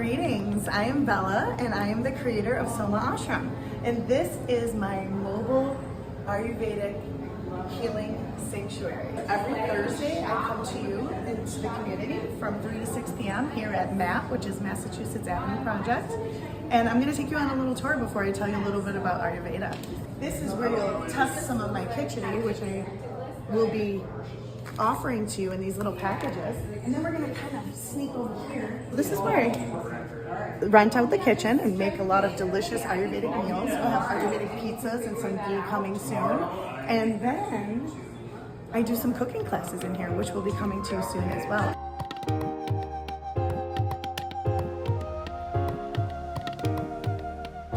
Greetings, I am Vella and I am the creator of Soma Ashram, and this is my mobile Ayurvedic healing sanctuary. Every Thursday I come to you into the community from 3 to 6 p.m. here at MAP, which is Massachusetts Avenue Project, and I'm going to take you on a little tour before I tell you a little bit about Ayurveda. This is where you'll test some of my Kitchari, which I will be offering to you in these little packages, and then we're going to kind of sneak over here. This is where I rent out the kitchen and make a lot of delicious Ayurvedic meals. We'll have Ayurvedic pizzas and some ghee coming soon, and then I do some cooking classes in here, which will be coming to you soon as well.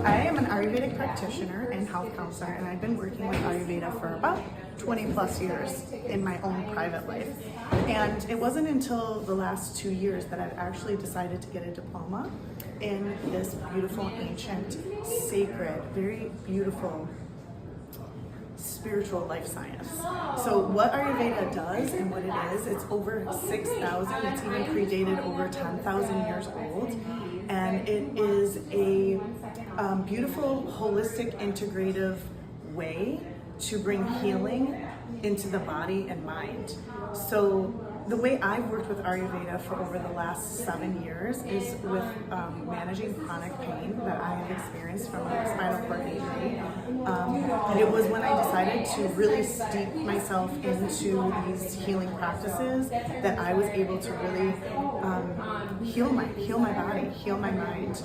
I am an Ayurvedic practitioner and health counselor, and I've been working with Ayurveda for about 20 plus years in my own private life. And it wasn't until the last 2 years that I've actually decided to get a diploma in this beautiful, ancient, sacred, very beautiful spiritual life science. So what Ayurveda does and what it is, it's over 6,000, it's even predated over 10,000 years old. And it is a beautiful, holistic, integrative way to bring healing into the body and mind. So the way I've worked with Ayurveda for over the last 7 years is with managing chronic pain that I have experienced from a spinal cord injury. It was when I decided to really steep myself into these healing practices that I was able to really heal my body, heal my mind.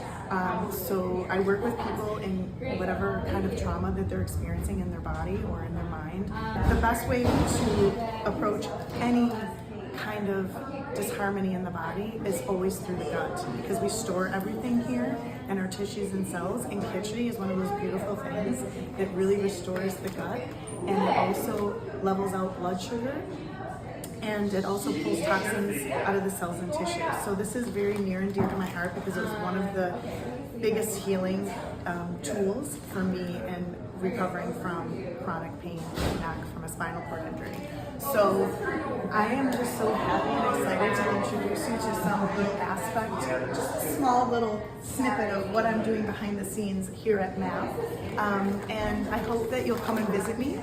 So I work with people in whatever kind of trauma that they're experiencing in their body or in their mind. The best way to approach any kind of disharmony in the body is always through the gut, because we store everything here in our tissues and cells, and Kitchari is one of those beautiful things. It really restores the gut, and it also levels out blood sugar, and it also pulls toxins out of the cells and tissues. So this is very near and dear to my heart because it was one of the biggest healing tools for me in recovering from chronic pain in the neck from a spinal cord injury. So I am just so happy and excited to introduce you to some little aspect, just a small little snippet of what I'm doing behind the scenes here at MAP. And I hope that you'll come and visit me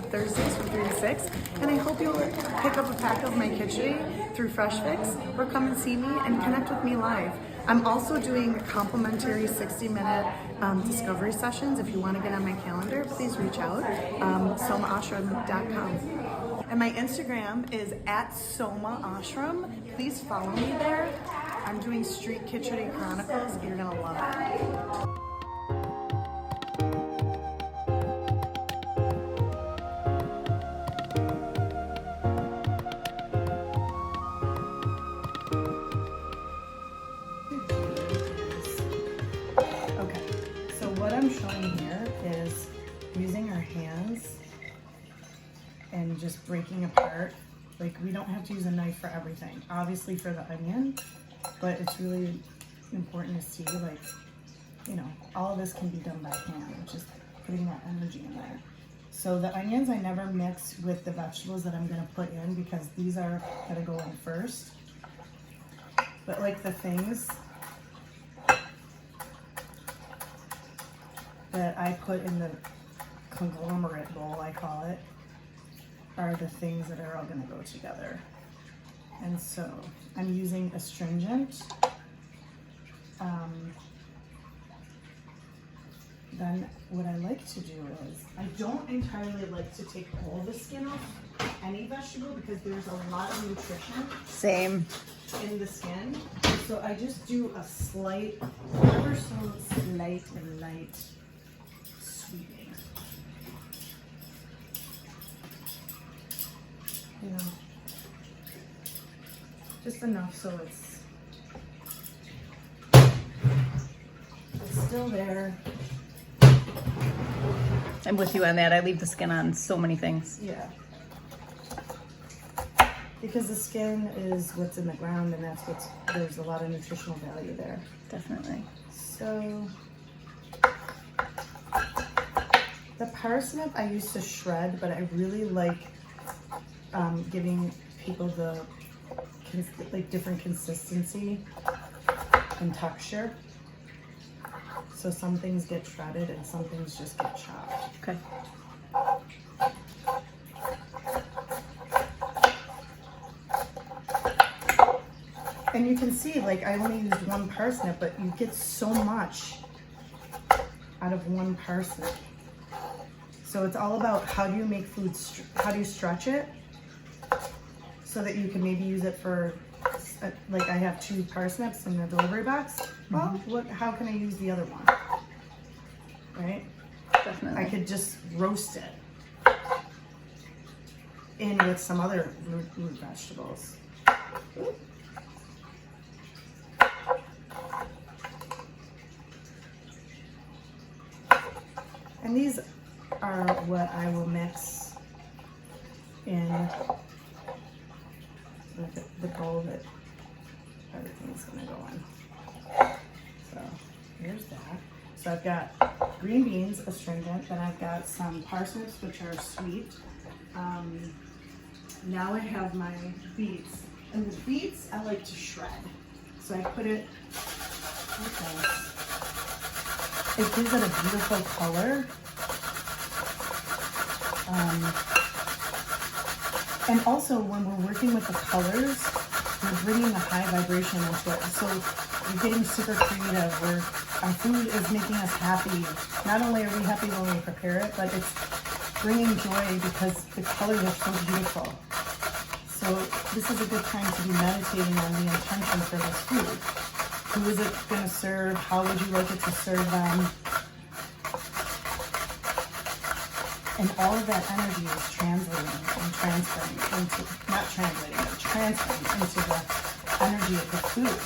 Thursdays from 3 to 6. And I hope you'll pick up a pack of my Kitchari through Fresh Fix, or come and see me and connect with me live. I'm also doing complimentary 60-minute discovery sessions. If you want to get on my calendar, please reach out, somaashram.com. And my Instagram is @somaashram. Please follow me there. I'm doing Street Kitchari Chronicles. You're gonna love it. What I'm showing here is using our hands and just breaking apart. Like, we don't have to use a knife for everything, obviously for the onion, but it's really important to see, like, you know, all of this can be done by hand, just putting that energy in there. So the onions I never mix with the vegetables that I'm gonna put in, because these are gonna go in first. But like the things that I put in the conglomerate bowl, I call it, are the things that are all going to go together. And so I'm using astringent. Then what I like to do is, I don't entirely like to take all the skin off any vegetable, because there's a lot of nutrition. Same. In the skin. So I just do a slight, ever so slight and light sweetening. You know, just enough so it's still there. I'm with you on that. I leave the skin on so many things. Yeah. Because the skin is what's in the ground, and there's a lot of nutritional value there. Definitely. So the parsnip I used to shred, but I really like giving people the different consistency in texture. So some things get shredded and some things just get chopped. Okay. And you can see, like, I only used one parsnip, but you get so much out of one parsnip. So it's all about how do you make food, how do you stretch it so that you can maybe use it for, like I have 2 parsnips in the delivery box. Well, how can I use the other one? Right? Definitely. I could just roast it in with some other root vegetables. And these are what I will mix in the bowl that everything's gonna go in. So here's that. So I've got green beans, astringent, then I've got some parsnips, which are sweet. Now I have my beets. And the beets I like to shred. So I put it like this. It gives it a beautiful color. And also when we're working with the colors, we're bringing a high vibration into it. So we're getting super creative. Our food is making us happy. Not only are we happy when we prepare it, but it's bringing joy because the colors are so beautiful. So this is a good time to be meditating on the intention for this food. Who is it going to serve? How would you like it to serve them? And all of that energy is translating and transferring into, not translating, but transferring into the energy of the food.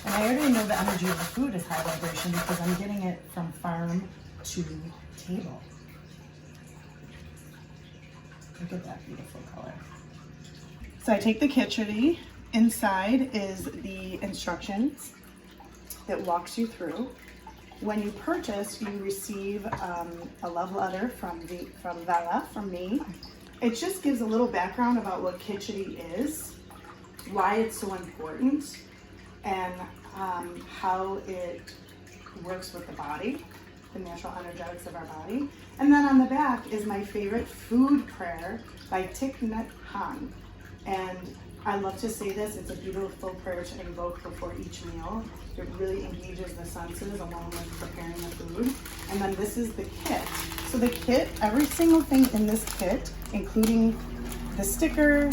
And I already know the energy of the food is high vibration because I'm getting it from farm to table. Look at that beautiful color. So I take the Kitchari. Inside is the instructions that walks you through. When you purchase, you receive a love letter from Vella, from me. It just gives a little background about what Kitchari is, why it's so important, and how it works with the body, the natural energetics of our body. And then on the back is my favorite food prayer by Thich Nhat Hanh. And I love to say this, it's a beautiful prayer to invoke before each meal. It really engages the senses along with preparing the food. And then this is the kit. So the kit, every single thing in this kit, including the sticker,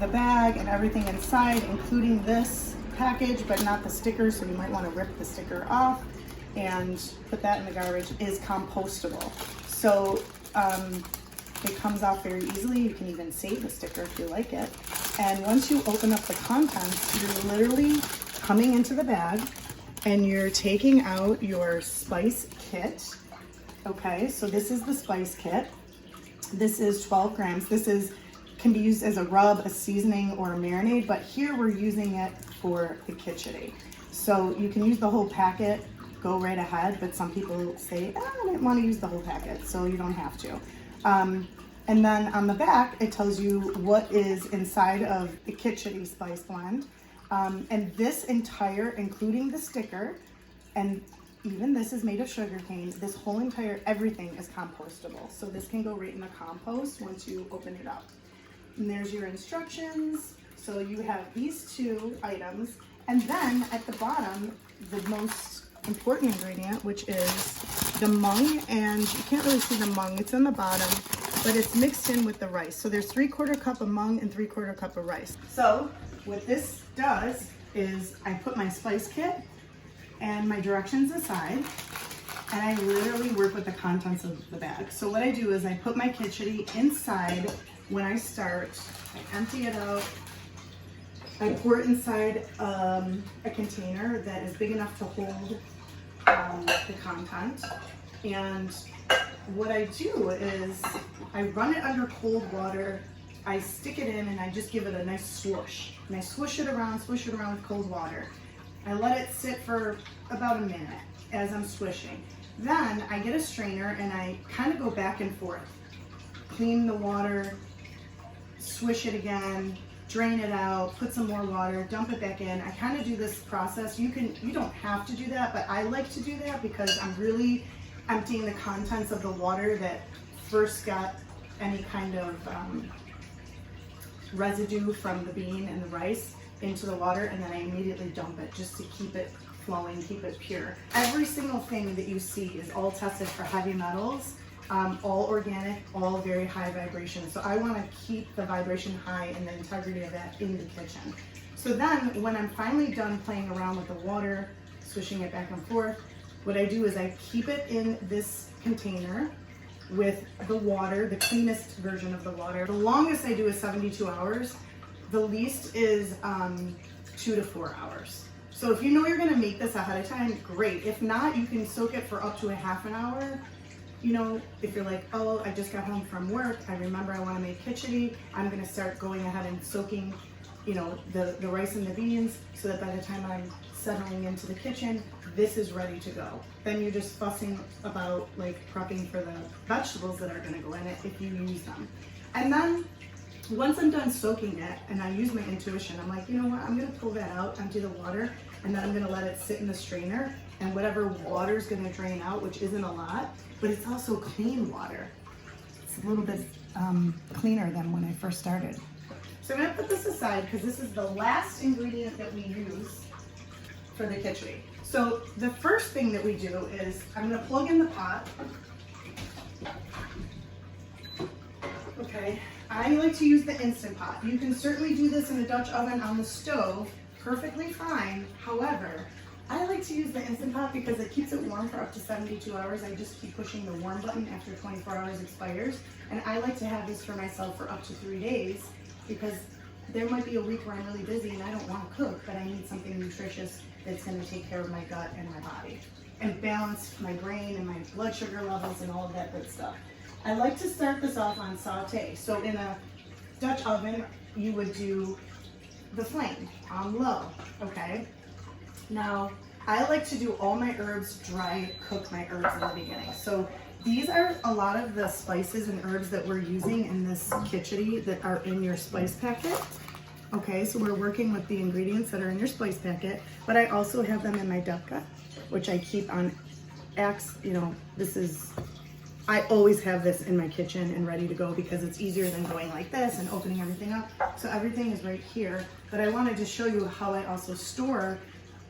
the bag, and everything inside, including this package, but not the sticker, so you might want to rip the sticker off and put that in the garbage, is compostable. So it comes off very easily. You can even save the sticker if you like it. And once you open up the contents, you're literally coming into the bag and you're taking out your spice kit. Okay, so this is the spice kit. This is 12 grams. This can be used as a rub, a seasoning, or a marinade, but here we're using it for the Kitchari. So you can use the whole packet, go right ahead, but some people say, I don't want to use the whole packet, so you don't have to. And then on the back, it tells you what is inside of the Kitchari spice blend. And this entire, including the sticker, and even this is made of sugarcane, this whole entire, everything is compostable. So this can go right in the compost once you open it up. And there's your instructions. So you have these 2 items. And then at the bottom, the most important ingredient, which is the mung, and you can't really see the mung, it's in the bottom, but it's mixed in with the rice. So there's 3/4 cup of mung and 3/4 cup of rice. So what this does is I put my spice kit and my directions aside, and I literally work with the contents of the bag. So what I do is I put my Kitchari inside when I start, I empty it out, I pour it inside a container that is big enough to hold the content. And what I do is I run it under cold water, I stick it in, and I just give it a nice swoosh. And I swish it around with cold water. I let it sit for about a minute as I'm swishing. Then I get a strainer and I kind of go back and forth. Clean the water, swish it again, drain it out, put some more water, dump it back in. I kind of do this process. You don't have to do that, but I like to do that because I'm really emptying the contents of the water that first got any kind of residue from the bean and the rice into the water, and then I immediately dump it just to keep it flowing, keep it pure. Every single thing that you see is all tested for heavy metals, all organic, all very high vibration. So I want to keep the vibration high and the integrity of that in the kitchen. So then when I'm finally done playing around with the water, swishing it back and forth, what I do is I keep it in this container with the water, the cleanest version of the water. The longest I do is 72 hours. The least is 2 to 4 hours. So if you know you're gonna make this ahead of time, great. If not, you can soak it for up to a half an hour. You know, if you're like, oh, I just got home from work, I remember I wanna make kitchari, I'm gonna start going ahead and soaking, you know, the rice and the beans so that by the time I'm settling into the kitchen, this is ready to go. Then you're just fussing about like prepping for the vegetables that are gonna go in it if you use them. And then once I'm done soaking it and I use my intuition, I'm like, you know what, I'm gonna pull that out, empty the water, and then I'm gonna let it sit in the strainer, and whatever water's gonna drain out, which isn't a lot, but it's also clean water. It's a little bit cleaner than when I first started. So I'm gonna put this aside because this is the last ingredient that we use for the kitchari. So the first thing that we do is I'm gonna plug in the pot. Okay, I like to use the Instant Pot. You can certainly do this in a Dutch oven on the stove, perfectly fine. However, I like to use the Instant Pot because it keeps it warm for up to 72 hours. I just keep pushing the warm button after 24 hours expires. And I like to have this for myself for up to 3 days because there might be a week where I'm really busy and I don't want to cook, but I need something nutritious that's going to take care of my gut and my body and balance my brain and my blood sugar levels and all of that good stuff. I like to start this off on saute. So in a Dutch oven, you would do the flame on low, okay? Now, I like to do all my herbs dry, cook my herbs in the beginning. So these are a lot of the spices and herbs that we're using in this kitchari that are in your spice packet. Okay, so we're working with the ingredients that are in your spice packet, but I also have them in my dapka, which I keep on axe, you know, I always have this in my kitchen and ready to go because it's easier than going like this and opening everything up. So everything is right here, but I wanted to show you how I also store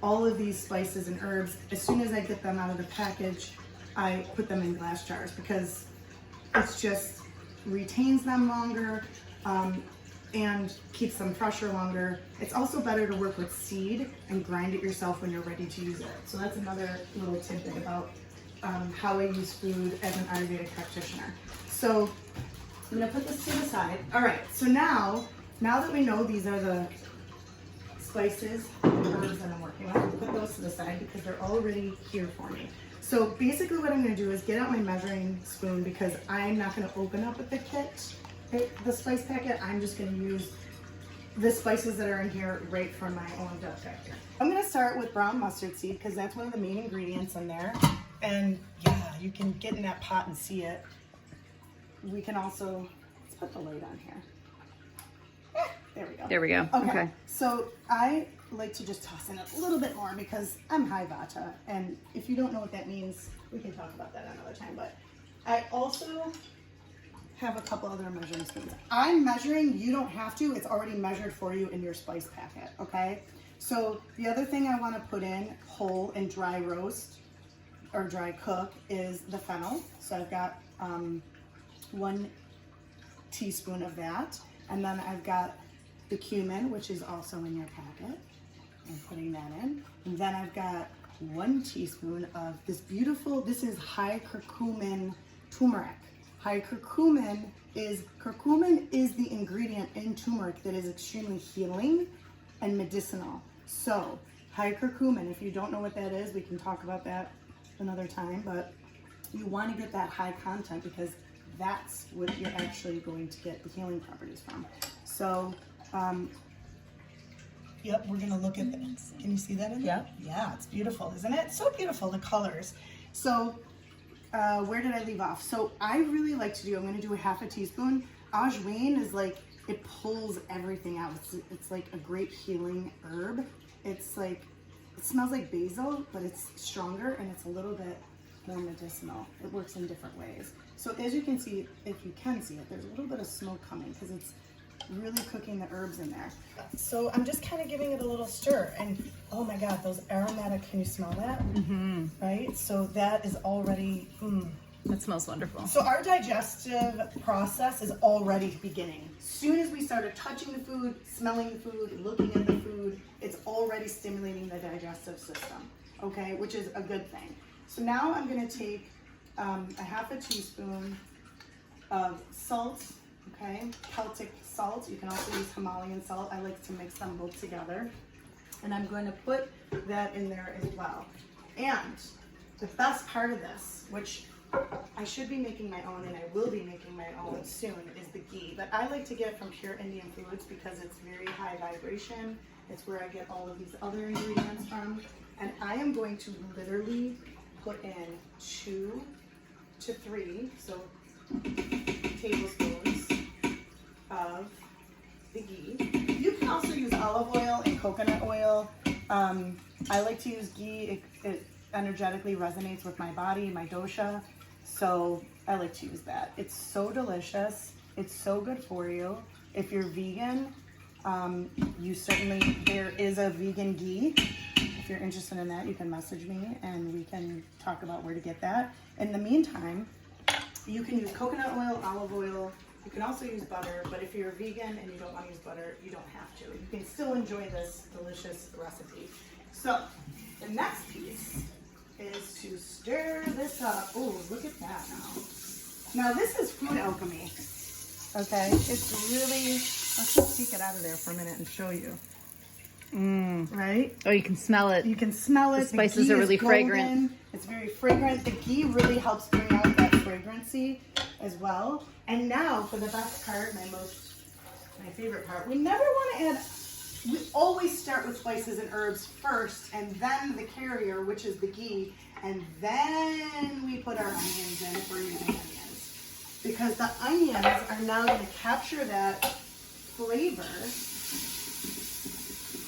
all of these spices and herbs. As soon as I get them out of the package, I put them in glass jars because it's just retains them longer and keeps them fresher longer. It's also better to work with seed and grind it yourself when you're ready to use it. So that's another little tidbit about how I use food as an Ayurvedic practitioner. So I'm gonna put this to the side. All right, so now that we know these are the spices and herbs that I'm working with, I'll put those to the side because they're already here for me. So basically what I'm gonna do is get out my measuring spoon because I'm not gonna open up with the kit, the spice packet. I'm just gonna use the spices that are in here right from my own Dutch packet. I'm gonna start with brown mustard seed because that's one of the main ingredients in there. And yeah, you can get in that pot and see it. We can also, let's put the light on here. There we go. There we go. Okay. So I like to just toss in a little bit more because I'm high vata. And if you don't know what that means, we can talk about that another time. But I also have a couple other measuring spoons. I'm measuring, you don't have to. It's already measured for you in your spice packet, okay? So the other thing I want to put in whole and dry roast or dry cook is the fennel. So I've got 1 teaspoon of that. And then I've got the cumin, which is also in your packet. I'm putting that in. And then I've got 1 teaspoon of this beautiful, this is high curcumin turmeric. High curcumin is the ingredient in turmeric that is extremely healing and medicinal. So high curcumin, if you don't know what that is, we can talk about that another time, but you want to get that high content because that's what you're actually going to get the healing properties from. So, yep, we're going to look at this. Can you see that in there? Yeah, it's beautiful, isn't it? So beautiful, the colors. So, where did I leave off? So I really like to do, I'm going to do a half a teaspoon. Ajwain is like, it pulls everything out. It's like a great healing herb. It's like, it smells like basil, but it's stronger and it's a little bit more medicinal. It works in different ways. So as you can see, if you can see it, there's a little bit of smoke coming because it's really cooking the herbs in there. So I'm just kind of giving it a little stir, and oh my God, those aromatic, can you smell that? Mm-hmm. Right? So that is already, That smells wonderful. So our digestive process is already beginning. As soon as we started touching the food, smelling the food, looking at the food, it's already stimulating the digestive system, okay, which is a good thing. So now I'm gonna take a half a teaspoon of salt, okay, Celtic salt. You can also use Himalayan salt. I like to mix them both together. And I'm going to put that in there as well. And the best part of this, which I should be making my own and I will be making my own soon, is the ghee. But I like to get it from Pure Indian Foods because it's very high vibration. It's where I get all of these other ingredients from. And I am going to literally put in 2 to 3 tablespoons of the ghee. You can also use olive oil and coconut oil. I like to use ghee. It energetically resonates with my body, my dosha. So I like to use that. It's so delicious. It's so good for you. If you're vegan, there is a vegan ghee. If you're interested in that, you can message me and we can talk about where to get that. In the meantime, you can use coconut oil, olive oil. You can also use butter, but if you're vegan and you don't want to use butter, you don't have to. You can still enjoy this delicious recipe. So the next piece is to stir this up. Oh, look at that now. Now this is food alchemy, okay? It's really, let's just take it out of there for a minute and show you. Right? Oh, you can smell it. You can smell it. The spices are really fragrant. It's very fragrant. The ghee really helps bring out that fragrancy as well. And now for the best part, my favorite part, we never want to add, we always start with spices and herbs first, and then the carrier, which is the ghee, and then we put our onions in if we're using onions. Because the onions are now going to capture that flavor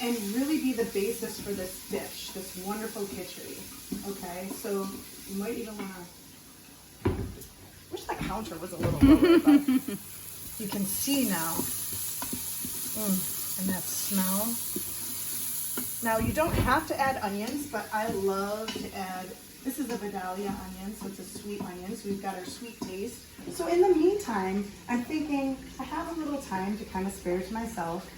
and really be the basis for this dish, this wonderful kitchari. Okay, so you might even want to, wish the counter was a little lower, but you can see now, and that smell. Now you don't have to add onions, but I love to add, this is a Vidalia onion, so it's a sweet onion, so we've got our sweet taste. So in the meantime, I'm thinking, I have a little time to kind of spare to myself.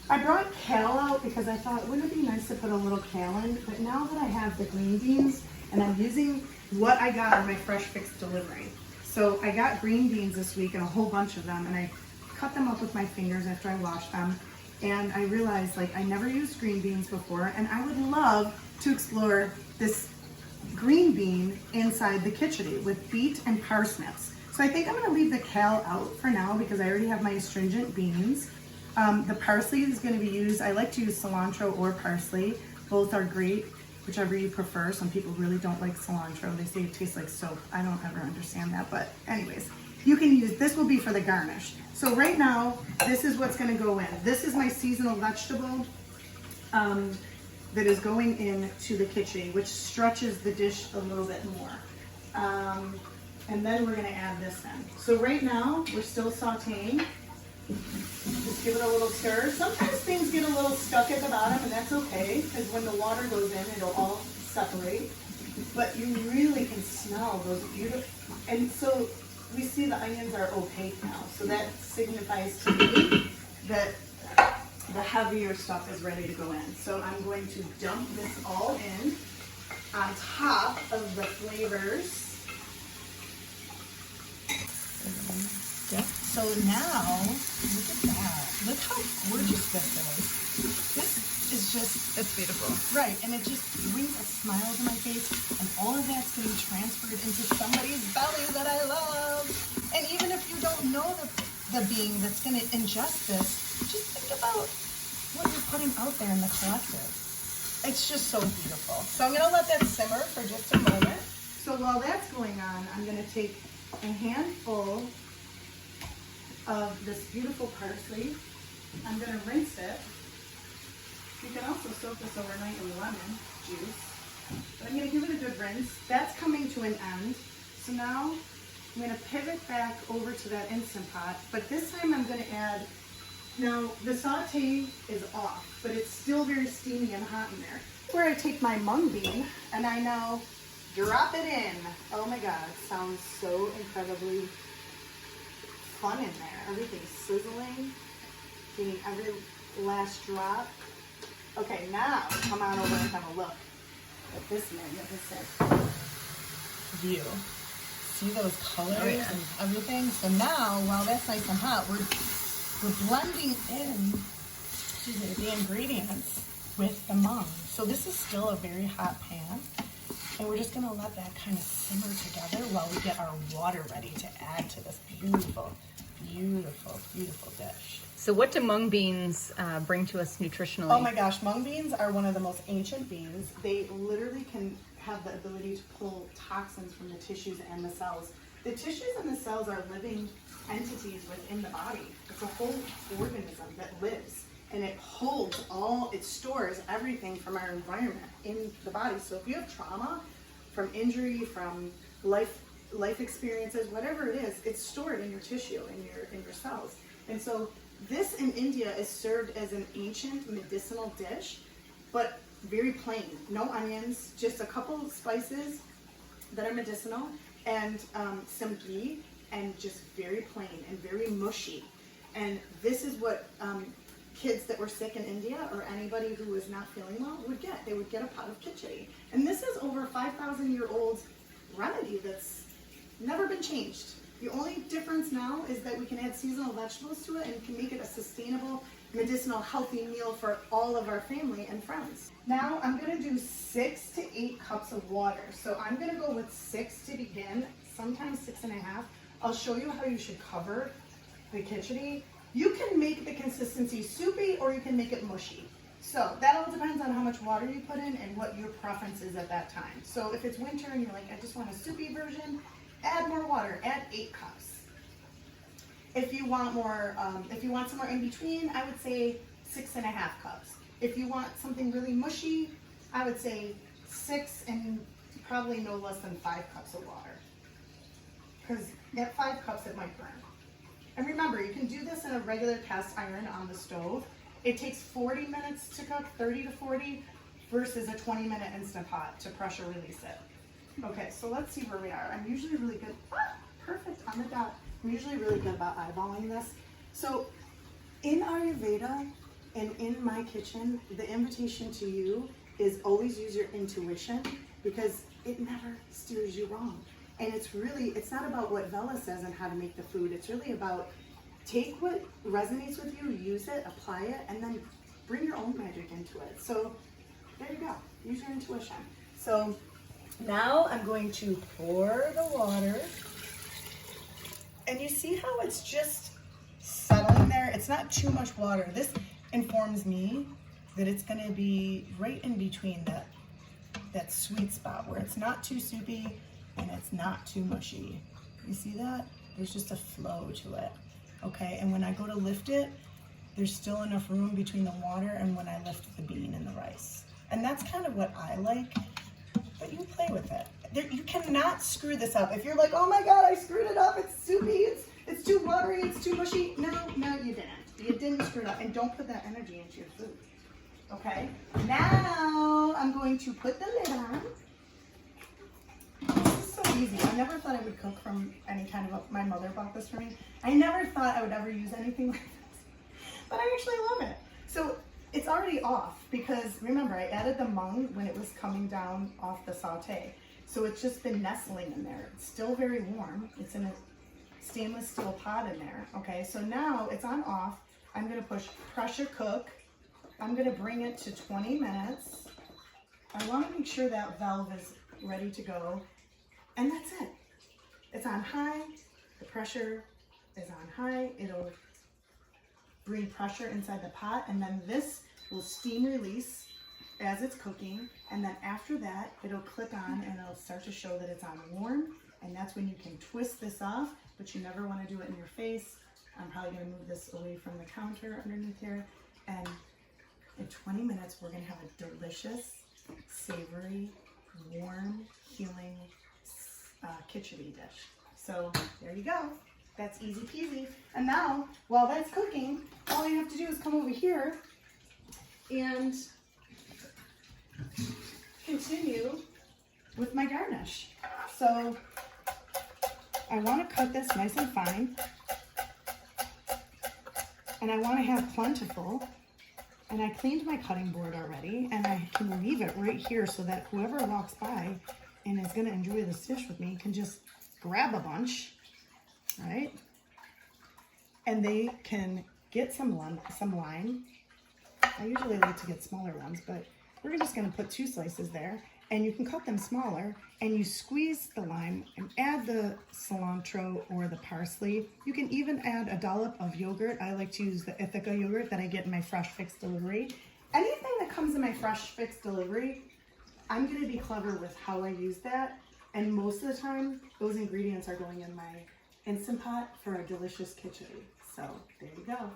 I brought kale out because I thought, wouldn't it be nice to put a little kale in? But now that I have the green beans, and I'm using what I got on my Fresh Fix delivery. So I got green beans this week and a whole bunch of them, and I cut them up with my fingers after I washed them. And I realized, like, I never used green beans before, and I would love to explore this green bean inside the kitchari with beet and parsnips. So I think I'm gonna leave the kale out for now because I already have my astringent beans. The parsley is going to be used. I like to use cilantro or parsley. Both are great, whichever you prefer. Some people really don't like cilantro. They say it tastes like soap. I don't ever understand that, but anyways, you can use, this will be for the garnish. So right now, this is what's going to go in. This is my seasonal vegetable that is going into the kitchen, which stretches the dish a little bit more. And then we're going to add this in. So right now, we're still sauteing. Just give it a little stir. Sometimes things get a little stuck at the bottom, and that's okay, because when the water goes in, it'll all separate. But you really can smell those beautiful, and so we see the onions are opaque now, so that signifies to me that the heavier stuff is ready to go in. So I'm going to dump this all in on top of the flavors. Yep. So now, look at that. Look how gorgeous this is. This is just, It's beautiful. right, and it just brings a smile to my face, and all of that's getting transferred into somebody's belly that I love. And even if you don't know the being that's going to ingest this, just think about what you're putting out there in the collective. It's just so beautiful. So I'm going to let that simmer for just a moment. So while that's going on, I'm going to take a handful of this beautiful parsley. I'm going to rinse it. You can also soak this overnight in lemon juice. But I'm going to give it a good rinse. That's coming to an end. So now I'm going to pivot back over to that Instant Pot. But this time I'm going to add, now the saute is off, but it's still very steamy and hot in there. Where I take my mung bean and I now drop it in. Oh my God, it sounds so incredibly fun in there. Everything's sizzling, getting every last drop. Okay, now come on over and have a look at this magnificent view. See those colors and everything? So now, while that's nice and hot, we're blending in the ingredients with the mung. So this is still a very hot pan, and we're just gonna let that kind of simmer together while we get our water ready to add to this beautiful, beautiful, beautiful dish. So what do mung beans bring to us nutritionally? Oh my gosh, mung beans are one of the most ancient beans. They literally can have the ability to pull toxins from the tissues and the cells. The tissues and the cells are living entities within the body. It's a whole organism that lives, and it holds all, it stores everything from our environment in the body. So if you have trauma from injury, from life experiences, whatever it is, it's stored in your tissue, in your cells. And so this in India is served as an ancient medicinal dish, but very plain. No onions, just a couple of spices that are medicinal, and some ghee, and just very plain and very mushy. And this is what kids that were sick in India, or anybody who was not feeling well, would get. They would get a pot of Kitchari. And this is over 5,000-year-old remedy that's never been changed. The only difference now is that we can add seasonal vegetables to it and can make it a sustainable, medicinal, healthy meal for all of our family and friends. Now I'm gonna do 6 to 8 cups of water. So I'm gonna go with 6 to begin, sometimes 6.5. I'll show you how you should cover the Kitchari. You can make the consistency soupy or you can make it mushy. So that all depends on how much water you put in and what your preference is at that time. So if it's winter and you're like, I just want a soupy version, add more water, add 8 cups. If you want more, if you want somewhere in between, I would say 6.5 cups. If you want something really mushy, I would say 6 and probably no less than 5 cups of water. Because at 5 cups it might burn. And remember, you can do this in a regular cast iron on the stove. It takes 40 minutes to cook, 30 to 40, versus a 20-minute Instant Pot to pressure release it. Okay, so let's see where we are. I'm usually really good, perfect on the dot. I'm usually really good about eyeballing this. So in Ayurveda and in my kitchen, the invitation to you is always use your intuition, because it never steers you wrong. And it's not about what Vella says and how to make the food. It's really about take what resonates with you, use it, apply it, and then bring your own magic into it. So there you go, use your intuition. So now I'm going to pour the water. And you see how it's just settling there? It's not too much water. This informs me that it's gonna be right in between that sweet spot where it's not too soupy and it's not too mushy. You see that? There's just a flow to it, okay? And when I go to lift it, there's still enough room between the water and when I lift the bean and the rice. And that's kind of what I like, but you play with it. You cannot screw this up. If you're like, oh my God, I screwed it up, it's soupy, it's too watery, it's too mushy. No, you didn't. You didn't screw it up, and don't put that energy into your food, okay? Now, I'm going to put the lid on. This is so easy. I never thought I would cook from any kind of, my mother bought this for me. I never thought I would ever use anything like this, but I actually love it. So it's already off because remember, I added the mung when it was coming down off the saute. So it's just been nestling in there. It's still very warm. It's in a stainless steel pot in there. Okay, so now it's on off. I'm gonna push pressure cook. I'm gonna bring it to 20 minutes. I wanna make sure that valve is ready to go. And that's it. It's on high, the pressure is on high. It'll bring pressure inside the pot, and then this will steam release as it's cooking, and then after that it'll click on and it'll start to show that it's on warm, and that's when you can twist this off, but you never want to do it in your face I'm probably gonna move this away from the counter underneath here. And in 20 minutes, we're gonna have a delicious, savory, warm, healing Kitchari dish. So there you go. That's easy peasy. And now, while that's cooking, all I have to do is come over here and continue with my garnish. So I want to cut this nice and fine, and I want to have plentiful, and I cleaned my cutting board already, and I can leave it right here so that whoever walks by and is going to enjoy this dish with me can just grab a bunch, right? And they can get some lime. I usually like to get smaller ones, but we're just going to put 2 slices there, and you can cut them smaller, and you squeeze the lime and add the cilantro or the parsley. You can even add a dollop of yogurt. I like to use the Ithaca yogurt that I get in my Fresh Fix delivery. Anything that comes in my Fresh Fix delivery, I'm going to be clever with how I use that, and most of the time those ingredients are going in my Instant Pot for a delicious Kitchari. So there you go.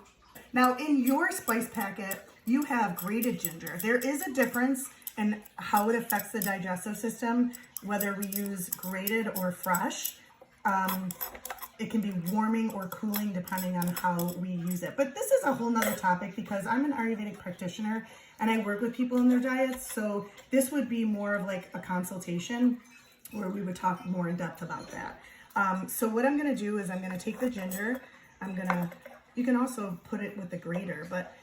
Now in your spice packet, you have grated ginger. There is a difference in how it affects the digestive system, whether we use grated or fresh. It can be warming or cooling depending on how we use it. But this is a whole nother topic because I'm an Ayurvedic practitioner and I work with people in their diets. So this would be more of like a consultation where we would talk more in depth about that. So what I'm gonna do is I'm gonna take the ginger, you can also put it with the grater, but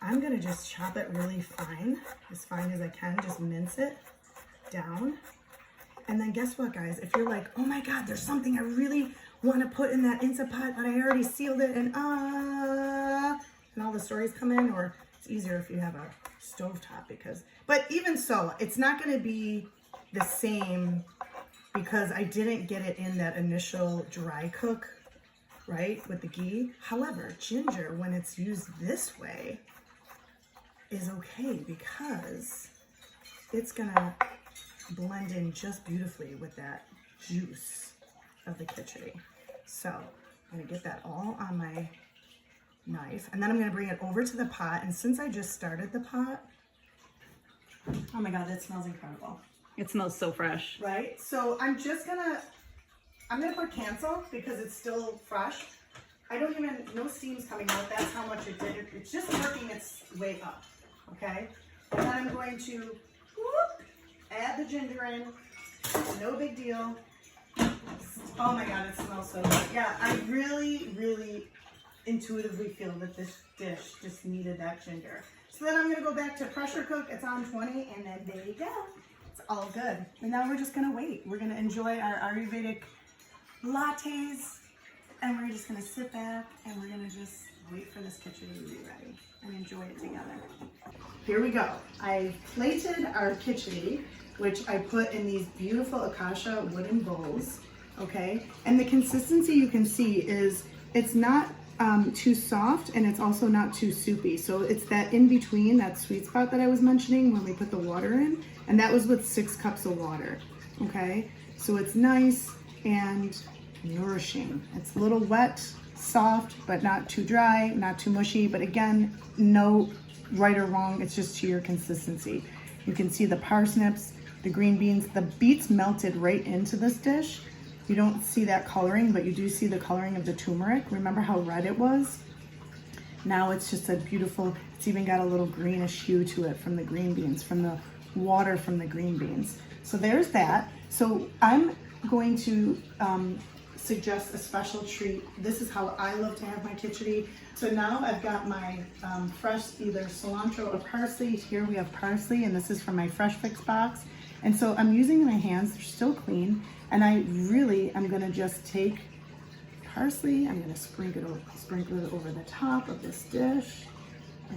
I'm gonna just chop it really fine as I can, just mince it down. And then guess what, guys? If you're like, oh my God, there's something I really wanna put in that Instant Pot, but I already sealed it and all the stories come in, or it's easier if you have a stovetop but even so, it's not gonna be the same because I didn't get it in that initial dry cook, right, with the ghee. However, ginger, when it's used this way, is okay because it's gonna blend in just beautifully with that juice of the Kitchari. So I'm gonna get that all on my knife, and then I'm gonna bring it over to the pot. And since I just started the pot, oh my God, that smells incredible. It smells so fresh. Right? So I'm gonna put cancel because it's still fresh. No steam's coming out. That's how much it did. It's just working its way up, okay? And then I'm going to add the ginger in. No big deal. Oh my God, it smells so good. Yeah, I really, really intuitively feel that this dish just needed that ginger. So then I'm gonna go back to pressure cook. It's on 20, and then there you go. It's all good. And now we're just gonna wait. We're gonna enjoy our Ayurvedic lattes, and we're just gonna sit back and we're gonna just wait for this Kitchari to be ready and enjoy it together. Here we go. I plated our Kitchari, which I put in these beautiful acacia wooden bowls, okay? And the consistency you can see is it's not too soft, and it's also not too soupy. So it's that in between, that sweet spot that I was mentioning when we put the water in, and that was with 6 cups of water, okay? So it's nice and nourishing. It's a little wet, soft, but not too dry, not too mushy. But again, no right or wrong, it's just to your consistency. You can see the parsnips, the green beans, the beets melted right into this dish. You don't see that coloring, but you do see the coloring of the turmeric. Remember how red it was? Now it's just a beautiful, it's even got a little greenish hue to it from the green beans, from the water from the green beans. So there's that. So I'm going to suggest a special treat. This is how I love to have my Kitchari. So now I've got my fresh either cilantro or parsley. Here we have parsley, and this is from my Fresh Fix box. And so I'm using my hands, they're still clean, and I'm gonna just take parsley, I'm gonna sprinkle it over the top of this dish,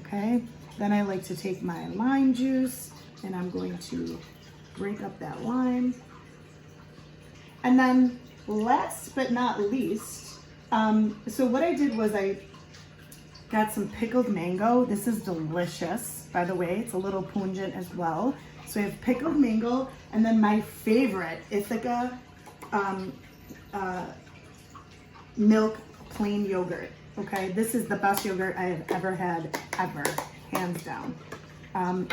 okay? Then I like to take my lime juice, and I'm going to break up that lime. And then last but not least, so what I did was I got some pickled mango. This is delicious, by the way. It's a little pungent as well. So I have pickled mango, and then my favorite, Ithaca milk plain yogurt. Okay, this is the best yogurt I have ever had, ever, hands down.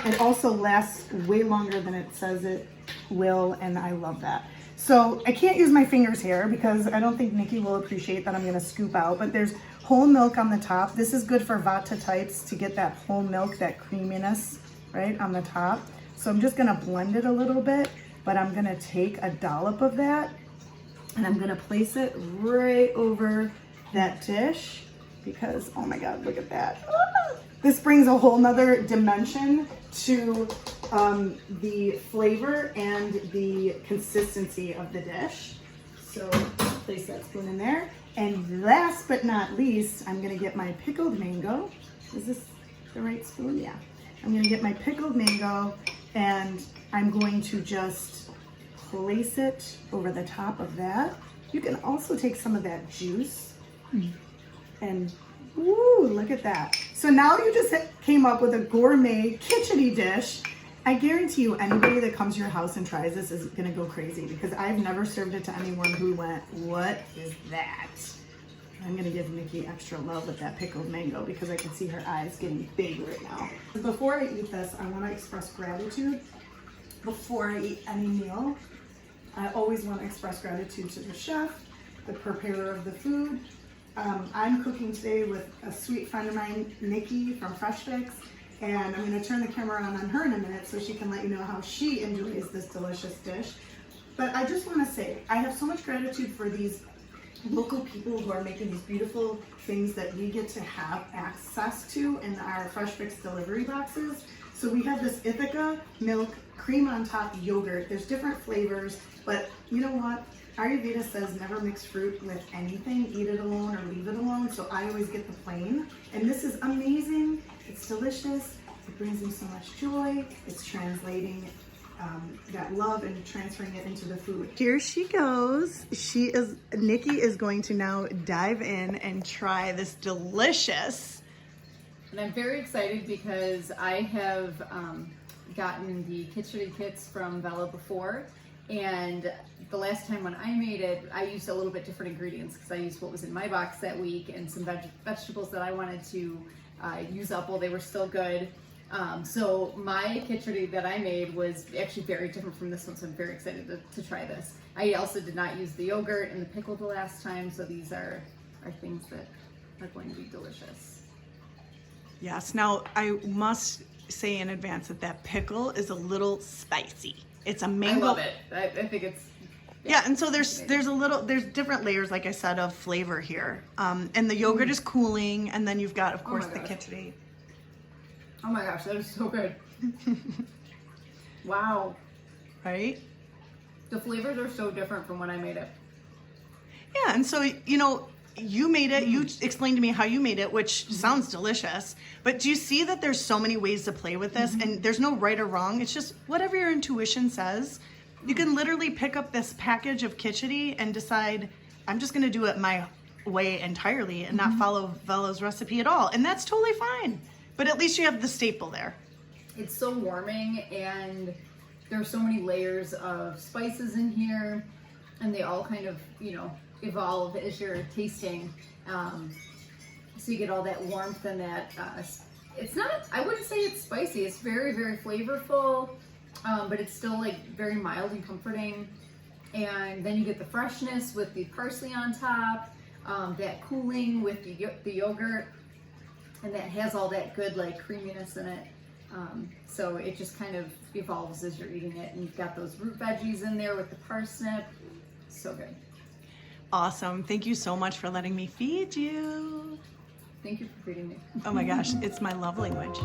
It also lasts way longer than it says it will, and I love that. So I can't use my fingers here because I don't think Nikki will appreciate that I'm gonna scoop out, but there's whole milk on the top. This is good for Vata types to get that whole milk, that creaminess, right, on the top. So I'm just gonna blend it a little bit, but I'm gonna take a dollop of that and I'm gonna place it right over that dish because, oh my God, look at that. Ah! This brings a whole nother dimension to the flavor and the consistency of the dish. So place that spoon in there. And last but not least, I'm gonna get my pickled mango. Is this the right spoon? Yeah. I'm gonna get my pickled mango and I'm going to just place it over the top of that. You can also take some of that juice and ooh, look at that. So now you just came up with a gourmet kitchari dish. I guarantee you anybody that comes to your house and tries this is gonna go crazy because I've never served it to anyone who went, what is that? I'm gonna give Nikki extra love with that pickled mango because I can see her eyes getting big right now. Before I eat this, I wanna express gratitude. Before I eat any meal, I always wanna express gratitude to the chef, the preparer of the food. I'm cooking today with a sweet friend of mine, Nikki from Fresh Fix, and I'm gonna turn the camera on her in a minute so she can let you know how she enjoys this delicious dish. But I just wanna say, I have so much gratitude for these local people who are making these beautiful things that we get to have access to in our Fresh Fix delivery boxes. So we have this Ithaca milk, cream on top yogurt. There's different flavors, but you know what? Ayurveda says never mix fruit with anything, eat it alone or leave it alone. So I always get the plain. And this is amazing. It's delicious. It brings me so much joy. It's translating that love and transferring it into the food. Here she goes. Nikki is going to now dive in and try this delicious. And I'm very excited because I have gotten the Kitchari kits from Vella before. And the last time when I made it, I used a little bit different ingredients because I used what was in my box that week and some vegetables that I wanted to use up while they were still good. So my Kitchari that I made was actually very different from this one, so I'm very excited to try this. I also did not use the yogurt and the pickle the last time, so these are things that are going to be delicious. Yes, now I must say in advance that pickle is a little spicy. It's a mango. I love it. I think it's yeah, and so there's different layers, like I said, of flavor here. And the yogurt is cooling, and then you've got, of course, the kitchari. Oh my gosh, that is so good. Wow. Right? The flavors are so different from when I made it. Yeah, and so, you know, you made it, you explained to me how you made it, which sounds delicious. But do you see that there's so many ways to play with this? And there's no right or wrong. It's just whatever your intuition says. You can literally pick up this package of kitchari and decide, I'm just going to do it my way entirely and not follow Vella's recipe at all. And that's totally fine. But at least you have the staple there. It's so warming, and there's so many layers of spices in here, and they all kind of, you know, evolve as you're tasting. So you get all that warmth and that, it's not, I wouldn't say it's spicy. It's very, very flavorful, but it's still like very mild and comforting. And then you get the freshness with the parsley on top, that cooling with the yogurt, and that has all that good like creaminess in it. So it just kind of evolves as you're eating it. And you've got those root veggies in there with the parsnip. So good. Awesome. Thank you so much for letting me feed you. Thank you for feeding me. Oh my gosh, it's my love language.